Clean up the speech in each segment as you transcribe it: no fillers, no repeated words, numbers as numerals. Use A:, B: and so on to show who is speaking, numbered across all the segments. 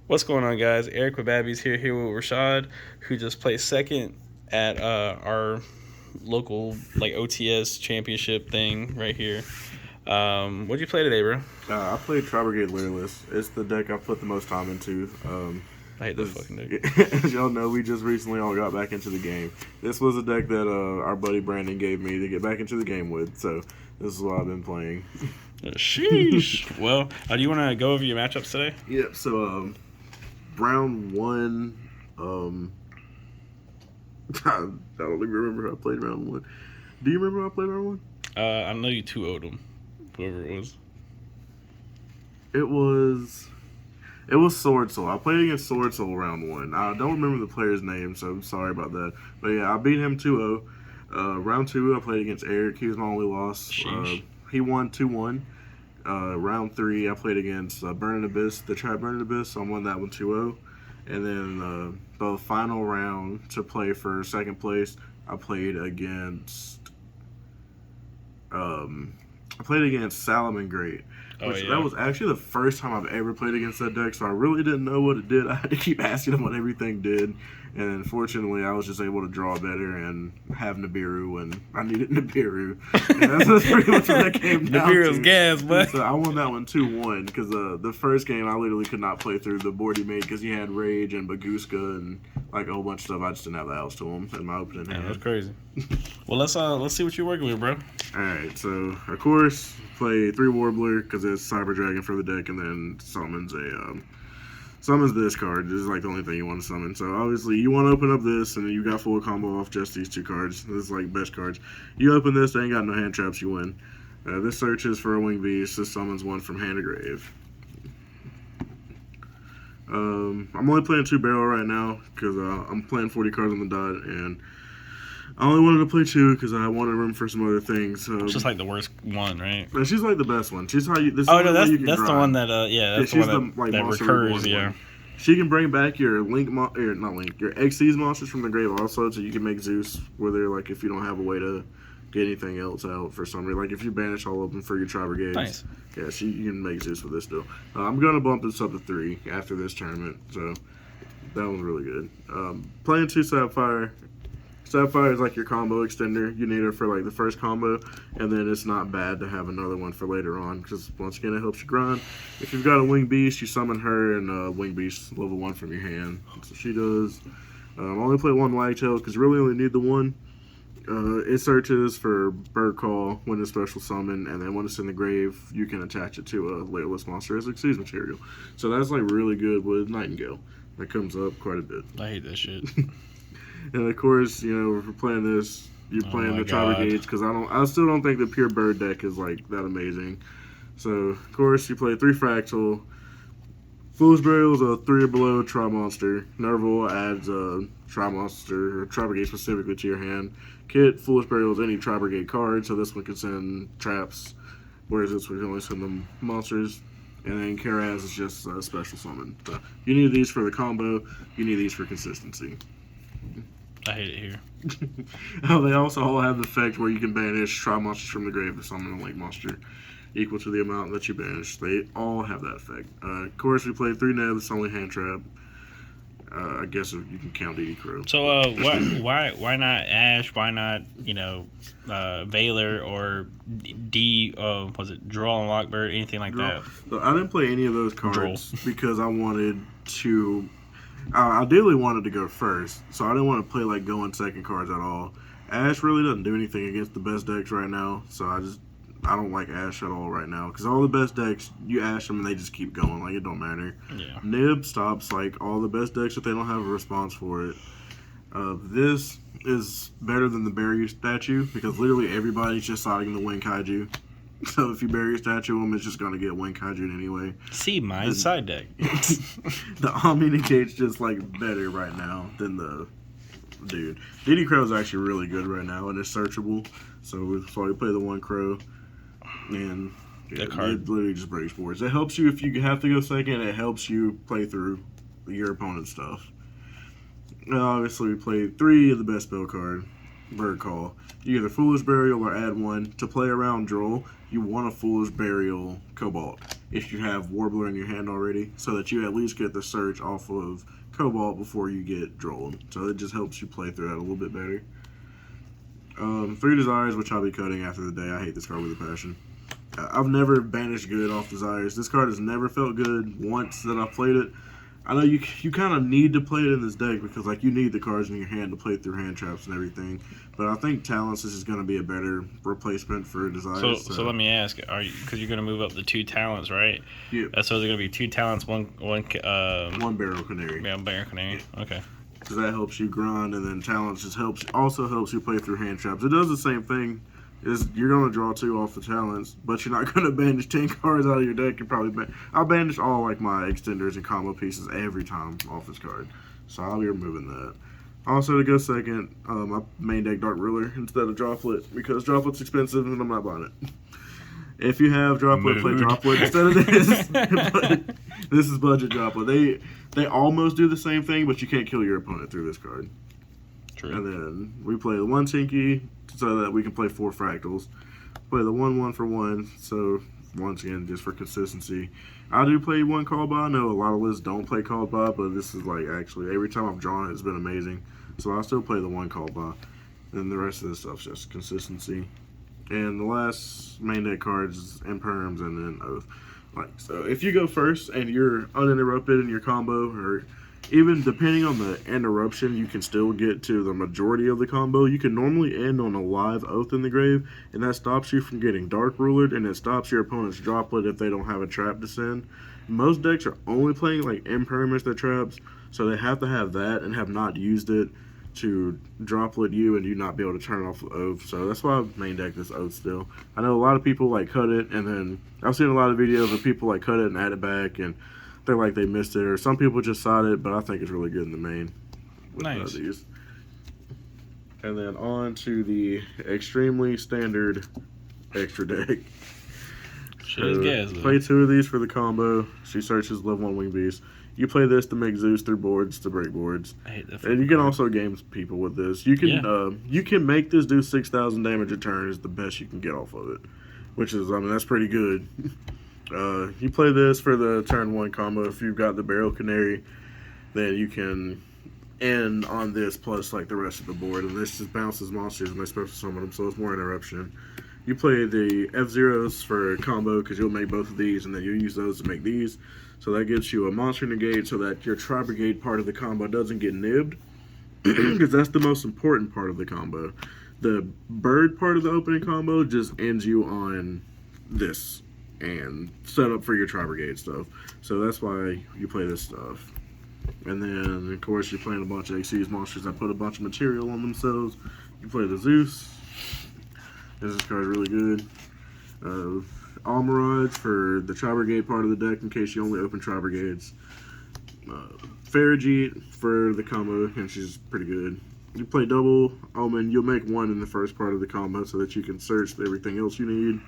A: What's going on, guys? Eric with Babby's here with Rashad, who just placed second at our local OTS championship thing right here. What'd you play today, bro?
B: I played Tri-Brigade Lyrilusc. It's the deck I put the most time into.
A: I hate this fucking deck.
B: As y'all know, we just recently all got back into the game. This was a deck that our buddy Brandon gave me to get back into the game with, so this is what I've been playing.
A: Sheesh. Well, do you want to go over your matchups today?
B: Yep, so round one, I don't even remember how I played round one. Do you remember how I played round one?
A: I know you 2-0'd him, whoever it was.
B: It was Sword Soul. I played against Sword Soul round one. I don't remember the player's name, so I'm sorry about that. But yeah, I beat him 2-0. Round two, I played against Eric. He was my only loss. He won 2-1. Round three, I played against Burning Abyss, the tribe Burning Abyss. So I won that one 2-0. And then the final round to play for second place, I played against Salomon Great. That was actually the first time I've ever played against that deck, so I really didn't know what it did. I had to keep asking him what everything did, and unfortunately, I was just able to draw better and have Nibiru when I needed Nibiru. And that's pretty much what that came down to.
A: Nibiru's gas, but
B: so I won that one 2-1 because the first game I literally could not play through the board he made because he had Rage and Baguska and like a whole bunch of stuff. I just didn't have the house to him in my opening hand.
A: That's crazy. Well, let's see what you're working with, bro.
B: All right, so of course play 3 Warbler because it's Cyber Dragon for the deck, and then summons this card. This is like the only thing you want to summon. So obviously you want to open up this, and then you got full combo off just these 2 cards. This is like best cards. You open this, they ain't got no hand traps, you win. This searches for a Winged Beast. This summons one from hand to grave. I'm only playing 2 barrel right now because I'm playing 40 cards on the dot, and I only wanted to play 2 because I wanted room for some other things.
A: It's just like the worst one, right?
B: She's like the best one. She's how you. This
A: oh
B: is
A: no,
B: that's
A: the one that that's the one that recurs. Yeah.
B: She can bring back your your Xyz monsters from the grave also, so you can make Zeus where they're like if you don't have a way to get anything else out for some reason. Like if you banish all of them for your Tri-Brigades.
A: Nice.
B: Yeah, you can make Zeus with this still. I'm gonna bump this up to 3 after this tournament, so that one's really good. Playing 2 Sapphire. Sapphire is like your combo extender. You need her for like the first combo, and then it's not bad to have another one for later on because once again it helps you grind. If you've got a Winged Beast, you summon her and Winged Beast level 1 from your hand. So she does. I only play 1 Wagtail because you really only need the 1. It searches for Bird Call when it's special summon, and then when it's in the grave, you can attach it to a Lyrilusc monster as Xyz material. So that's like really good with Nightingale. That comes up quite a bit.
A: I hate that shit.
B: And of course, you know, if you're playing this, you're playing the Tri-Brigades because I still don't think the pure bird deck is like that amazing. So of course, you play 3 Fractal. Fool's Burial is a 3 or below Tri-Monster. Nerval adds a Tri-Monster or Tri-Brigade specifically to your hand. Kit, Fool's Burial is any Tri-Brigade card, so this one can send traps, whereas this one can only send them monsters. And then Karaz is just a special summon. So you need these for the combo. You need these for consistency.
A: I hate it here.
B: They also all have the effect where you can banish Tri-Monsters from the grave to summon a link monster equal to the amount that you banish. They all have that effect. Of course, we played 3 Nebs, only hand trap. I guess if you can count DD Crow.
A: So why not Ash? Why not Valor or was it Draw and Lockbird, anything like that?
B: So I didn't play any of those cards because I wanted to. I ideally wanted to go first, so I didn't want to play like going second cards at all. Ash really doesn't do anything against the best decks right now, so I don't like Ash at all right now because all the best decks you Ash them and they just keep going, like it don't matter.
A: Yeah.
B: Nib stops like all the best decks if they don't have a response for it. This is better than the barrier statue because literally everybody's just siding the Wing Kaiju. So if you barrier statue them, it's just gonna get Wing Kaiju anyway.
A: See my side deck.
B: The Omni Negate's just like better right now than the dude. DD Crow is actually really good right now and it's searchable. So we play the 1 Crow. And it literally just breaks boards. It helps you if you have to go second. It helps you play through your opponent's stuff. Now, obviously, we played 3 of the best spell card. Bird Call. You either Foolish Burial or add one. To play around Droll, you want a Foolish Burial Cobalt if you have Warbler in your hand already, so that you at least get the search off of Cobalt before you get Droll. So it just helps you play through that a little bit better. 3 Desires, which I'll be cutting after the day. I hate this card with a passion. I've never banished good off Desires. This card has never felt good once that I've played it. I know you kind of need to play it in this deck because like you need the cards in your hand to play through hand traps and everything. But I think Talents is going to be a better replacement for Desires.
A: So let me ask, are you, because you're going to move up the 2 Talents, right?
B: Yeah.
A: So there's going to be 2 Talents, one
B: Barrel Canary.
A: Yeah, Barrel Canary. Yeah. Okay.
B: Because that helps you grind, and then Talents just also helps you play through hand traps. It does the same thing. You're going to draw 2 off the Talents, but you're not going to banish 10 cards out of your deck. You probably I'll banish all like my extenders and combo pieces every time off this card, so I'll be removing that. Also, to go second, my main deck Dark Ruler instead of Droplet because Droplet's expensive and I'm not buying it. If you have Droplet, play Droplet instead of this. This is budget Droplet. They almost do the same thing, but you can't kill your opponent through this card.
A: True.
B: And then we play the 1 Tinky so that we can play 4 Fractals. Play the 1 for 1, so once again, just for consistency. I do play 1 Called By. I know a lot of lists don't play Called By, but this is like actually every time I've drawn it, it's been amazing. So I still play the 1 Called By. And the rest of this stuff's just consistency. And the last main deck cards is Imperms and then Oath. So if you go first and you're uninterrupted in your combo, or even depending on the interruption, you can still get to the majority of the combo. You can normally end on a live Oath in the grave, and that stops you from getting Dark Rulered, and it stops your opponent's Droplet if they don't have a trap to send. Most decks are only playing like Imperm as their traps, so they have to have that and have not used it to Droplet you and you not be able to turn off the Oath. So that's why I main deck this Oath still. I know a lot of people like cut it, and then I've seen a lot of videos of people like cut it and add it back, and they're like they missed it, or some people just side it, but I think it's really good in the main with
A: nice.
B: These. And then on to the extremely standard extra deck. Play 2 of these for the combo. She searches level 1 Wing Beast. You play this to make Zeus through boards to break boards.
A: I hate that.
B: And you can also game people with this. You can you can make this do 6,000 damage a turn is the best you can get off of it. Which is, I mean, that's pretty good. You play this for the turn 1 combo. If you've got the Barrel Canary, then you can end on this plus like the rest of the board. And this just bounces monsters and they special summon them, so it's more interruption. You play the F-Zeros for combo because you'll make both of these, and then you'll use those to make these. So that gives you a monster negate so that your Tri-Brigade part of the combo doesn't get nibbed. Because that's the most important part of the combo. The bird part of the opening combo just ends you on this and set up for your Tri-Brigade stuff. So that's why you play this stuff. And then, of course, you're playing a bunch of Xyz monsters that put a bunch of material on themselves. You play the Zeus. This card is really good. Almirage for the Tri-Brigade part of the deck in case you only open Tri-Brigades. Farrajeet for the combo, and she's pretty good. You play double Omen, you'll make 1 in the first part of the combo so that you can search everything else you need.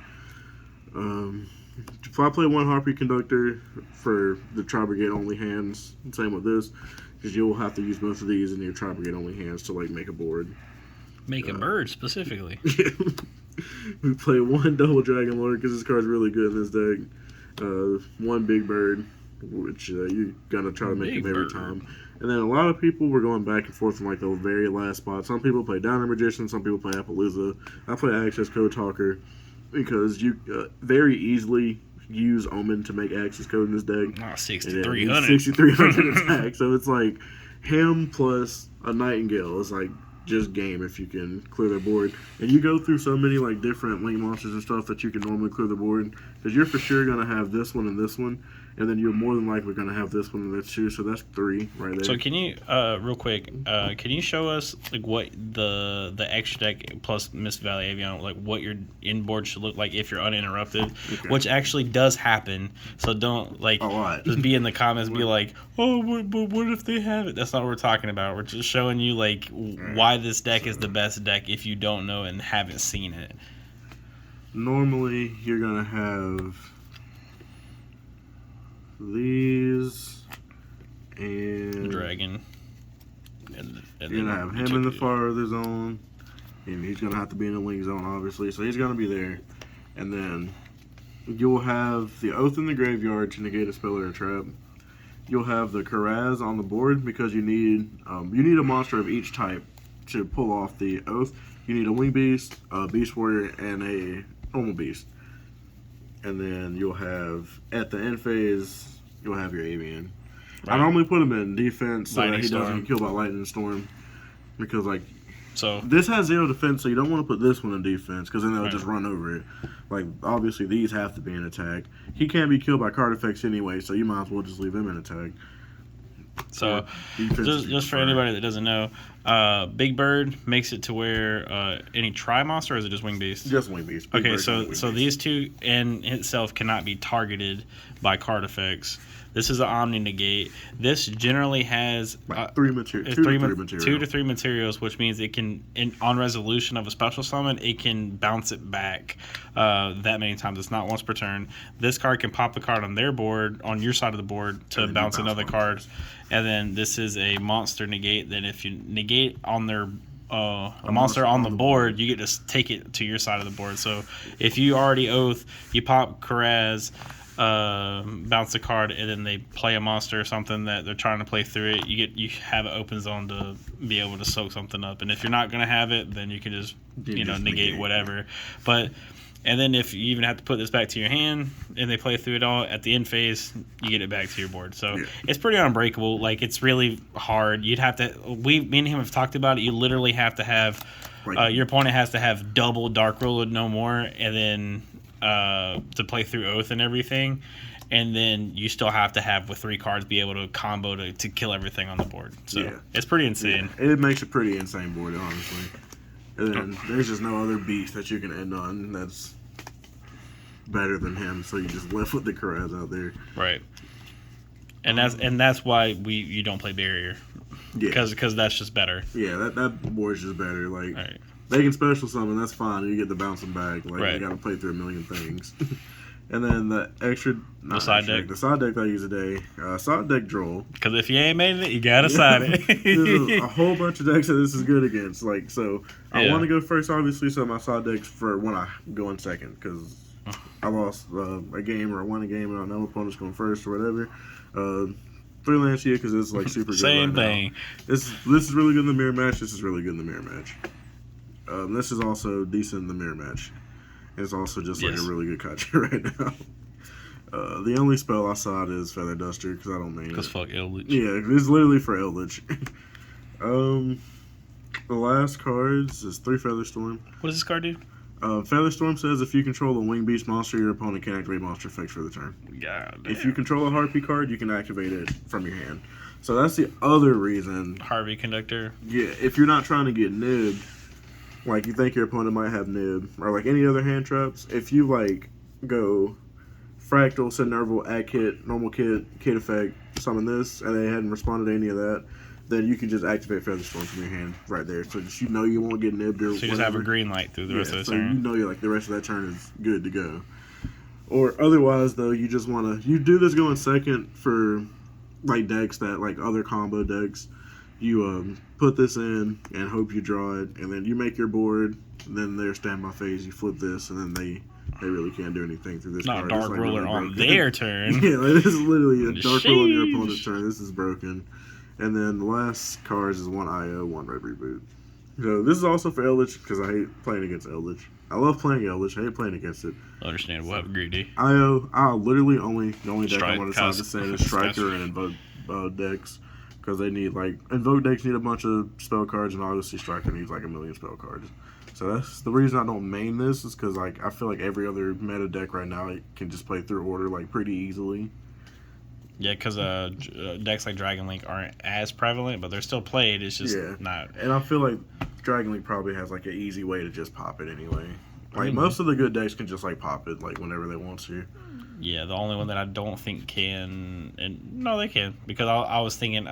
B: If I play 1 Harpy Conductor for the Tri-Brigade only hands, same with this, because you'll have to use both of these in your Tri-Brigade only hands to like make a board.
A: Make a bird specifically.
B: We play 1 double Dragon Lord because this card's really good in this deck. 1 big bird, which you're gonna try to make him every time. And then a lot of people were going back and forth in like the very last spot. Some people play Downer Magician, some people play Appaloosa. I play Access Code Talker because you very easily use Omen to make Access Code in this deck.
A: 6,300.
B: 6,300 attack. So it's like him plus a Nightingale is like just game if you can clear their board. And you go through so many like different link monsters and stuff that you can normally clear the board because you're for sure going to have this one and this one, and then you're more than likely going to have this one and that's 2, so that's 3 right there.
A: So can you real quick can you show us like what the extra deck plus Mist Valley Avion, like what your inboard should look like if you're uninterrupted, which actually does happen, so don't like just be in the comments be like, oh, but what if they have it? That's not what we're talking about. We're just showing you like why this deck is the best deck if you don't know and haven't seen it.
B: Normally you're gonna have these and
A: Dragon, and
B: you're gonna have him in the farther zone, and he's gonna have to be in the wing zone, obviously. So he's gonna be there, and then you'll have the Oath in the graveyard to negate a spell or a trap. You'll have the Karaz on the board because you need a monster of each type to pull off the Oath. You need a Wing Beast, a Beast Warrior, and a Normal Beast. And then you'll have, at the end phase, you'll have your Avian. Right. I normally put him in defense so that he doesn't get killed by Lightning Storm. Because, like,
A: so
B: this has 0 defense, so you don't want to put this one in defense because then they'll just run over it. Like, obviously, these have to be in attack. He can't be killed by card effects anyway, so you might as well just leave him in attack.
A: So, just for anybody that doesn't know, Big Bird makes it to where any Tri-Monster, or is it just Wing Beast?
B: Just Wing Beast.
A: Okay, so these two in itself cannot be targeted by card effects. This is an Omni Negate. This generally has
B: two to three
A: materials, which means it can, on resolution of a special summon, it can bounce it back that many times. It's not once per turn. This card can pop the card on their board, on your side of the board, to bounce another card. And then this is a monster negate. Then if you negate on their a monster on the board, you get to take it to your side of the board. So if you already Oath, you pop Karaz, bounce a card, and then they play a monster or something that they're trying to play through it, you have an open zone to be able to soak something up. And if you're not going to have it, then you can just negate whatever. And then if you even have to put this back to your hand and they play through it all, at the end phase, you get it back to your board. So it's pretty unbreakable. Like, it's really hard. You'd have to, me and him have talked about it. You literally have to have, your opponent has to have double Dark Ruler, no more, and then to play through Oath and everything. And then you still have to have, with 3 cards, be able to combo to kill everything on the board. So it's pretty insane.
B: Yeah. It makes a pretty insane board, honestly. And then there's just no other beast that you can end on that's better than him, so you just left with the Karaz out there.
A: Right. And that's why you don't play barrier. Yeah. Because that's just better.
B: Yeah, that board's just better. Like, they can special summon, that's fine, and you get the bouncing back. Like, you gotta play through a million things. And then the side deck that I use today, side deck Droll.
A: Because if you ain't made it, you gotta side it.
B: There's a whole bunch of decks that this is good against. Like, so I want to go first, obviously, so my side decks for when I go in second, because I lost a game or I won a game and I know my opponent's going first or whatever. 3 lands here because it's like super good.
A: Same thing.
B: This is really good in the mirror match. This is really good in the mirror match. This is also decent in the mirror match. It's also just like a really good kaiju right now. The only spell I saw is Feather Duster because I don't mean it.
A: Because fuck Eldritch.
B: Yeah, it's literally for Eldritch. The last cards is 3 Feather Storm.
A: What does this card do?
B: Feather Storm says if you control a Wing Beast monster, your opponent can activate monster effects for the turn.
A: God damn.
B: If you control a Harpy card, you can activate it from your hand. So that's the other reason.
A: Harvey Conductor.
B: Yeah, if you're not trying to get nibbed, like you think your opponent might have nib, or like any other hand traps, if you like go Fractal, Send Nerval, Add Kit, Normal Kit, Kit Effect, summon this, and they hadn't responded to any of that, then you can just activate Feather Storm from your hand right there. So just you won't get nibbed or
A: so you just have a green light through the rest of the
B: turn. So you know the rest of that turn is good to go. Or otherwise, though, you just want to... You do this going second for like decks that, like other combo decks. You put this in and hope you draw it, and then you make your board, and then their standby phase, you flip this, and then they really can't do anything through this card.
A: Dark Ruler really on their turn.
B: Yeah, like, this is literally a Dark Ruler on your opponent's turn. This is broken. And then the last cards is 1 IO, 1 Red Reboot. So this is also for Eldritch, because I hate playing against Eldritch. I love playing Eldritch. I hate playing against it.
A: Understandable. Have greedy.
B: IO, literally the only deck I want to decide to send is Striker and Invoke decks. Because they need, like, Invoke decks need a bunch of spell cards, and obviously Striker needs, like, a million spell cards. So that's the reason I don't main this, is because, like, I feel like every other meta deck right now can just play through order, like, pretty easily.
A: Yeah, because decks like Dragon Link aren't as prevalent, but they're still played. It's just not.
B: And I feel like Dragon Link probably has, like, an easy way to just pop it anyway. Like, most of the good decks can just, like, pop it, like, whenever they want to.
A: Yeah, the only one that I don't think can, and no, they can, because I was thinking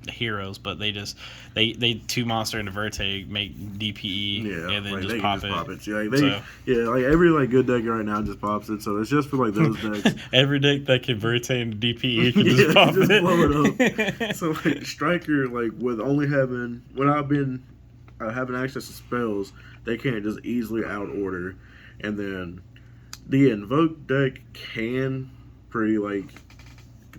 A: Heroes, but they 2 monster into Verte make DPE, and then like just pop it.
B: Yeah, like every like good deck right now just pops it, so it's just for like those decks.
A: Every deck that can Verte into DPE can just pop it.
B: Blow it up. So like Striker, like with only having when I've been having access to spells, they can't just easily out order. And then the invoke deck can pretty like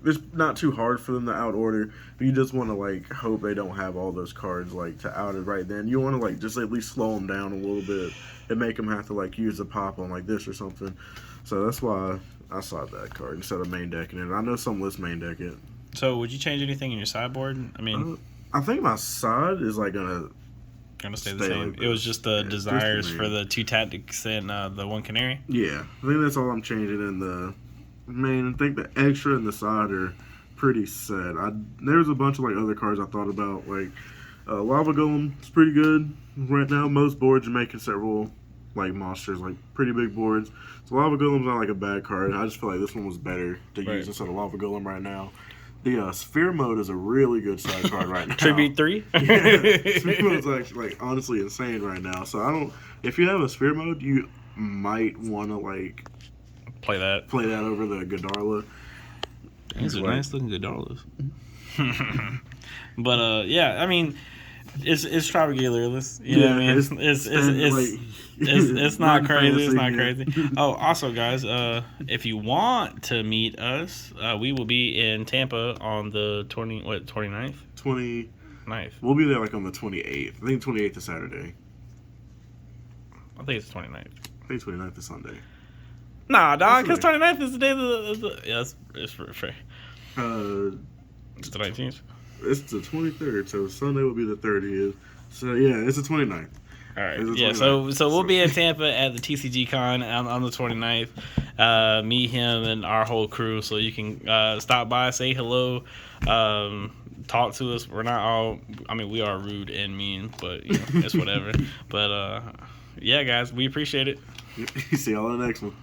B: it's not too hard for them to out order, but you just want to like hope they don't have all those cards like to out it right then. You want to like just at least slow them down a little bit and make them have to like use a pop on like this or something. So that's why I saw that card instead of main decking it. I know some lists main deck it.
A: So would you change anything in your sideboard? I mean,
B: I think my side is like gonna
A: stay the same.
B: Like
A: it was just the desires for the 2 tactics and the 1 canary.
B: Yeah, I think that's all I'm changing in the main. I think the extra and the side are pretty set. There's a bunch of like other cards I thought about, like Lava Golem is pretty good right now. Most boards are making several like monsters, like pretty big boards. So Lava Golem's not like a bad card. I just feel like this one was better to use instead of Lava Golem right now. The Sphere Mode is a really good side card right now.
A: Tribute 3?
B: Yeah, Sphere Mode is actually like honestly insane right now. So if you have a Sphere Mode, you might want to like
A: play that
B: over the Godarla.
A: These are nice looking Godarlas. But yeah, I mean, it's Tri-Brigade Lyrilusc. You know what I mean? It's not crazy. It's not crazy. Oh, also, guys, if you want to meet us, we will be in Tampa on the 29th?
B: 29th. We'll be there like on the 28th. I think 28th is Saturday.
A: I think it's 29th.
B: I think 29th is Sunday.
A: Nah, dog, because 29th is the day of the yeah, it's fair. It's the 19th.
B: It's the 23rd, so Sunday will be the 30th. So yeah, it's the 29th.
A: All right. Yeah. So we'll be in Tampa at the TCG Con on the 29th. Me, him, and our whole crew. So you can stop by, say hello, talk to us. We're not all. I mean, we are rude and mean, but you know, it's whatever. But yeah, guys, we appreciate it.
B: See y'all in the next one.